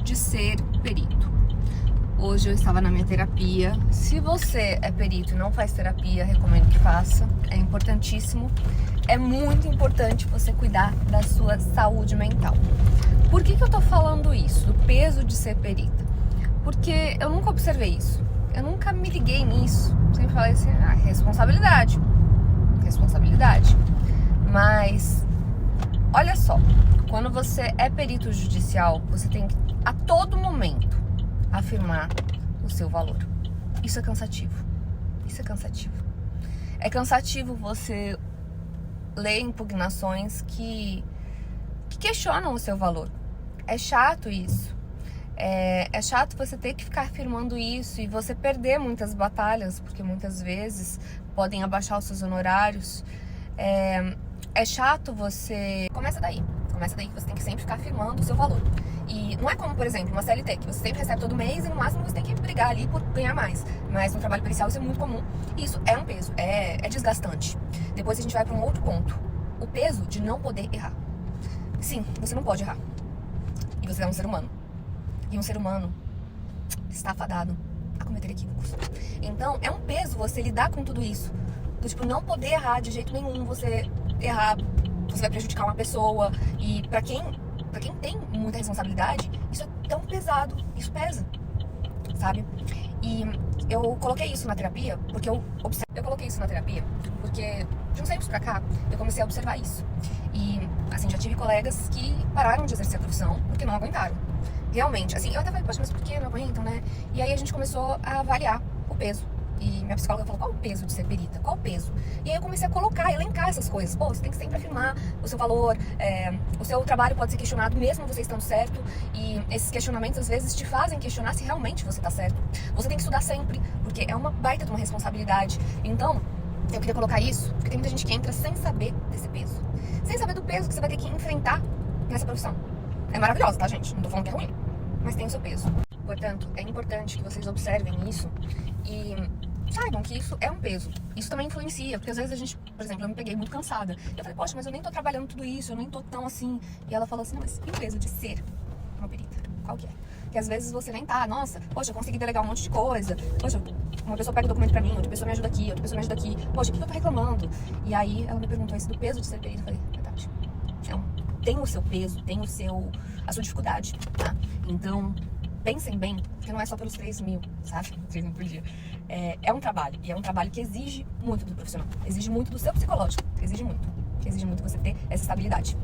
de ser perito. Hoje eu estava na minha terapia. Se você é perito e não faz terapia, recomendo que faça. É importantíssimo. É muito importante você cuidar da sua saúde mental. Por que eu tô falando isso? Do peso de ser perita? Porque eu nunca observei isso. Eu nunca me liguei nisso. Sempre falei assim, responsabilidade. Responsabilidade. Mas, olha só. Quando você é perito judicial, você tem que, a todo momento, afirmar o seu valor. Isso é cansativo. Isso é cansativo. É cansativo você ler impugnações que questionam o seu valor. É chato isso. É chato você ter que ficar afirmando isso e você perder muitas batalhas, porque muitas vezes podem abaixar os seus honorários. É chato você... Começa daí que você tem que sempre ficar afirmando o seu valor. E não é como, por exemplo, uma CLT, que você sempre recebe todo mês e no máximo você tem que brigar ali por ganhar mais. Mas no trabalho pericial isso é muito comum. E isso é um peso, é desgastante. Depois a gente vai para um outro ponto. O peso de não poder errar. Sim, você não pode errar. E você é um ser humano. E um ser humano está fadado a cometer equívocos. Então, é um peso você lidar com tudo isso. Do tipo, não poder errar de jeito nenhum. Você errar, você vai prejudicar uma pessoa. E pra quem tem muita responsabilidade, isso é tão pesado. Isso pesa, sabe? E eu coloquei isso na terapia porque eu coloquei isso na terapia porque de uns tempos pra cá eu comecei a observar isso. E, assim, já tive colegas que pararam de exercer a profissão porque não aguentaram. Realmente, assim, eu até falei, poxa, mas por que não aguentam, né? E aí a gente começou a avaliar o peso. E minha psicóloga falou, qual o peso de ser perita? Qual o peso? E aí eu comecei a colocar, elencar essas coisas. Pô, você tem que sempre afirmar o seu valor, o seu trabalho pode ser questionado mesmo você estando certo. E esses questionamentos, às vezes, te fazem questionar se realmente você tá certo. Você tem que estudar sempre, porque é uma baita de uma responsabilidade. Então, eu queria colocar isso, porque tem muita gente que entra sem saber desse peso. Sem saber do peso que você vai ter que enfrentar nessa profissão. É maravilhosa, tá, gente? Não tô falando que é ruim, mas tem o seu peso. Portanto, é importante que vocês observem isso e saibam que isso é um peso. Isso também influencia, porque às vezes a gente, por exemplo, eu me peguei muito cansada. Eu falei, poxa, mas eu nem tô trabalhando tudo isso, eu nem tô tão assim. E ela falou assim, não, mas e o peso de ser uma perita? Qual que é? Porque às vezes você nem tá, nossa, poxa, eu consegui delegar um monte de coisa. Poxa, uma pessoa pega o documento pra mim, outra pessoa me ajuda aqui, outra pessoa me ajuda aqui. Poxa, o que eu tô reclamando? E aí ela me perguntou isso do peso de ser perita. Eu falei, verdade. Tem o seu peso, tem a sua dificuldade, tá? Então, pensem bem, porque não é só pelos 3 mil, sabe? 3 mil por dia. É um trabalho, e é um trabalho que exige muito do profissional. Exige muito do seu psicológico, exige muito. Exige muito você ter essa estabilidade.